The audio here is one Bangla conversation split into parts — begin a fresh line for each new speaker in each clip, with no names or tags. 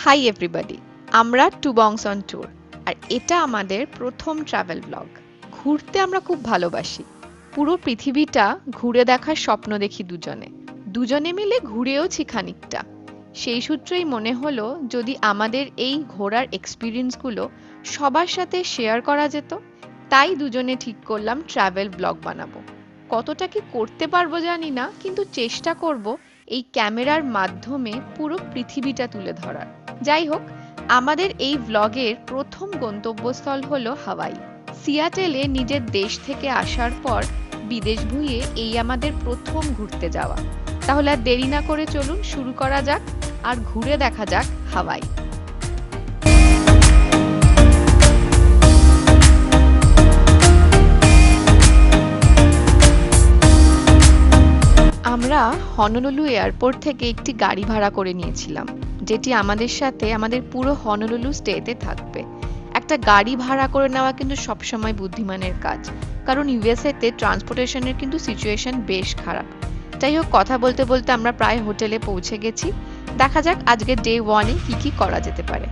হাই এভরিবডি, আমরা টু বংস অন ট্যুর, আর এটা আমাদের প্রথম ট্রাভেল ব্লগ। ঘুরতে আমরা খুব ভালোবাসি। পুরো পৃথিবীটা ঘুরে দেখার স্বপ্ন দেখি দুজনে। দুজনে মিলে ঘুরেওছি খানিকটা। সেই সূত্রেই মনে হলো যদি আমাদের এই ঘোরার এক্সপিরিয়েন্সগুলো সবার সাথে শেয়ার করা যেত। তাই দুজনে ঠিক করলাম ট্রাভেল ব্লগ বানাবো। কতটা কি করতে পারবো জানি না, কিন্তু চেষ্টা করব এই ক্যামেরার মাধ্যমে পুরো পৃথিবীটা তুলে ধরার। যাই হোক, আমাদের এই ভ্লগের প্রথম গন্তব্যস্থল হলো হাওয়াই। সিয়াটেলে নিজের দেশ থেকে আসার পর বিদেশ ভুঁইয়ে এই আমাদের প্রথম ঘুরতে যাওয়া। তাহলে আর দেরি না করে চলুন শুরু করা যাক আর ঘুরে দেখা যাক হাওয়াই। আমরা হনলুলু এয়ারপোর্ট থেকে একটি গাড়ি ভাড়া করে নিয়েছিলাম, যেটি আমাদের সাথে আমাদের পুরো হনলুলু স্টেতে থাকবে। একটা গাড়ি ভাড়া করে নেওয়া কিন্তু সবসময় বুদ্ধিমানের কাজ, কারণ ইউএসএ তে ট্রান্সপোর্টেশনের কিন্তু সিচুয়েশন বেশ খারাপ। যাই হোক, কথা বলতে বলতে আমরা প্রায় হোটেলে পৌঁছে গেছি। দেখা যাক আজকে ডে 1-এ কি কি করা যেতে পারে।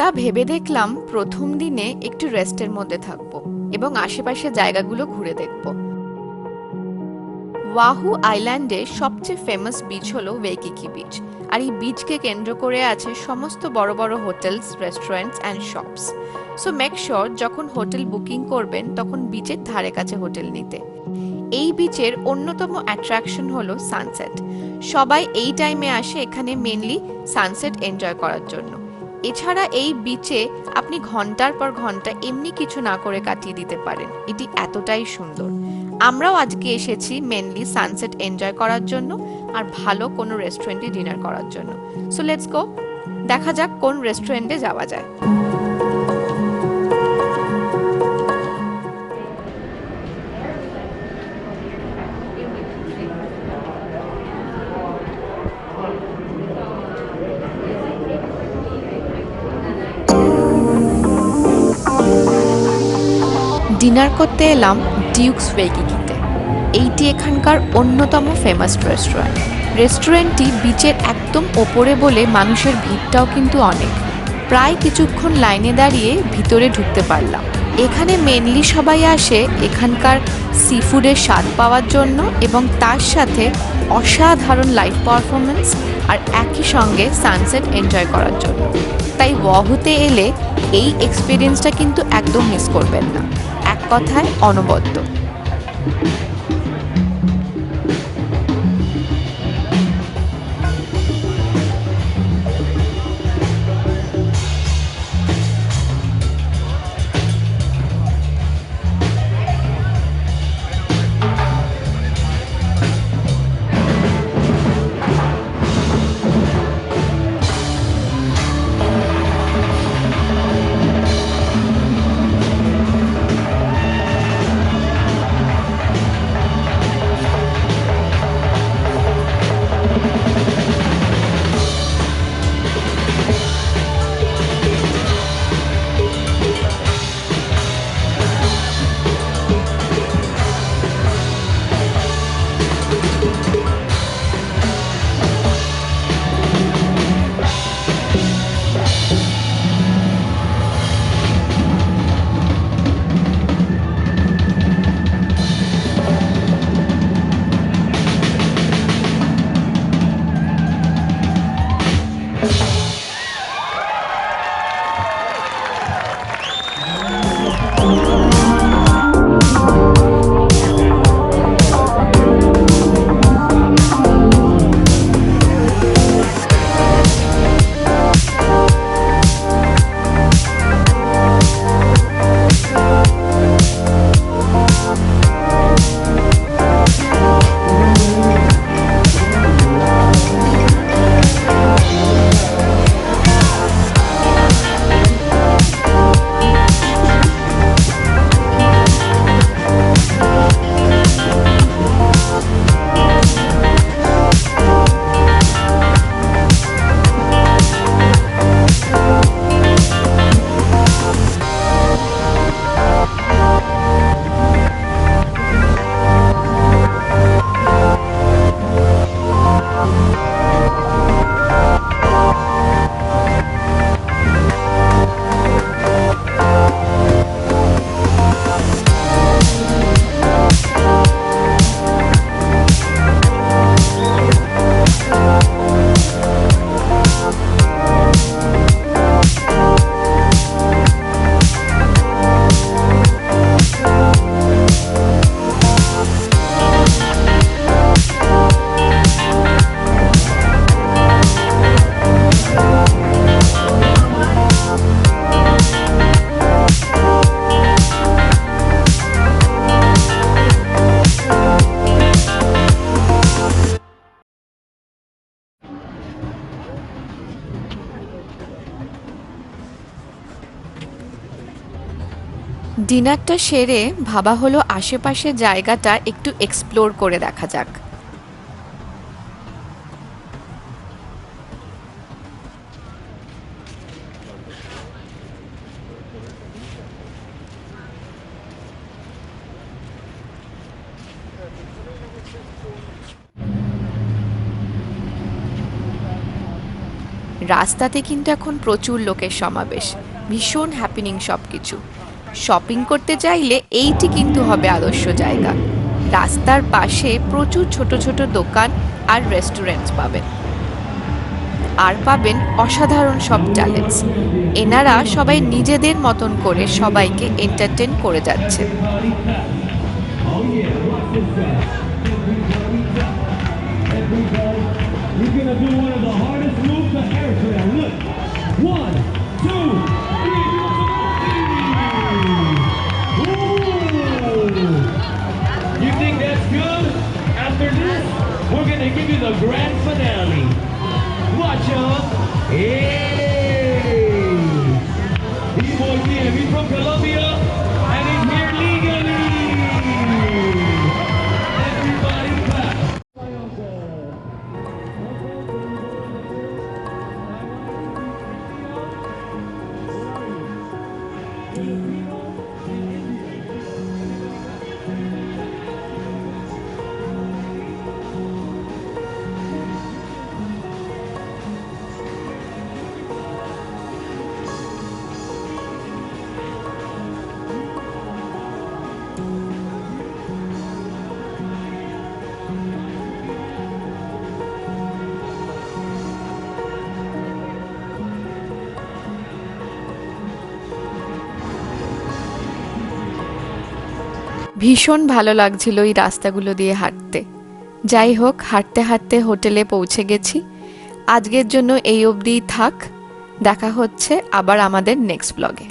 তা ভেবে দেখলাম প্রথম দিনে একটু রেস্টের মধ্যে থাকবো এবং আশেপাশে জায়গাগুলো ঘুরে দেখব। ওয়াহু আইল্যান্ডে সবচেয়ে ফেমাস বিচ হলো ওয়েকিকি বিচ, আর এই বিচকে কেন্দ্র করে আছে সমস্ত বড় বড় hotels, restaurants and shops. So make sure যখন হোটেল বুকিং করবেন তখন বিচের ধারে কাছে হোটেল নিতে। এই বিচের অন্যতম অ্যাট্রাকশন হলো সানসেট। সবাই এই টাইমে আসে এখানে মেনলি সানসেট এনজয় করার জন্য। এছাড়া এই বিচে আপনি ঘন্টার পর ঘন্টা এমনি কিছু না করে কাটিয়ে দিতে পারেন, এটি এতটাই সুন্দর। আমরাও আজকে এসেছি মেনলি সানসেট এনজয় করার জন্য আর ভালো কোনো রেস্টুরেন্টে ডিনার করার জন্য। সো লেটস গো, দেখা যাক কোন রেস্টুরেন্টে যাওয়া যায়। ডিনার করতে এলাম ডিউকস ওয়েকিকিতে। এইটি এখানকার অন্যতম ফেমাস রেস্টুরেন্ট। রেস্টুরেন্টটি বিচের একদম ওপরে বলে মানুষের ভিড়টাও কিন্তু অনেক। প্রায় কিছুক্ষণ লাইনে দাঁড়িয়ে ভিতরে ঢুকতে পারলাম। এখানে মেনলি সবাই আসে এখানকার সি ফুডের স্বাদ পাওয়ার জন্য এবং তার সাথে অসাধারণ লাইভ পারফরমেন্স আর একই সঙ্গে সানসেট এনজয় করার জন্য। তাই ওয়াহুতে এলে এই এক্সপিরিয়েন্সটা কিন্তু একদম মিস করবেন না। এক কথায় অনবদ্য। ডিনারটা সেরে ভাবা হলো আশেপাশে জায়গাটা একটু এক্সপ্লোর করে দেখা যাক। রাস্তাতে কিন্তু এখন প্রচুর লোকের সমাবেশ, ভীষণ হ্যাপেনিং সবকিছু। শপিং করতে চাইলে এইটি কিন্তু হবে আদর্শ জায়গা। রাস্তার পাশে প্রচুর ছোট ছোট দোকান আর রেস্টুরেন্ট পাবেন, আর পাবেন অসাধারণ সব ট্যালেন্টস। এনারা সবাই নিজেদের মতন করে সবাইকে এন্টারটেন করে যাচ্ছেন।
You're gonna do one of the hardest moves to airtrail. Look. 1, 2, 3. Ooh. You think that's good? After this, we're gonna give you the grand finale. Watch out. Hey. B-Boy DM, he's from Colombia, and he's here legally. Everybody clap.
ভীষণ ভালো লাগছিল এই রাস্তাগুলো দিয়ে হাঁটতে। যাই হোক, হাঁটতে হাঁটতে হোটেলে পৌঁছে গেছি। আজকের জন্য এই অবধিই থাক। দেখা হচ্ছে আবার আমাদের নেক্সট ব্লগে।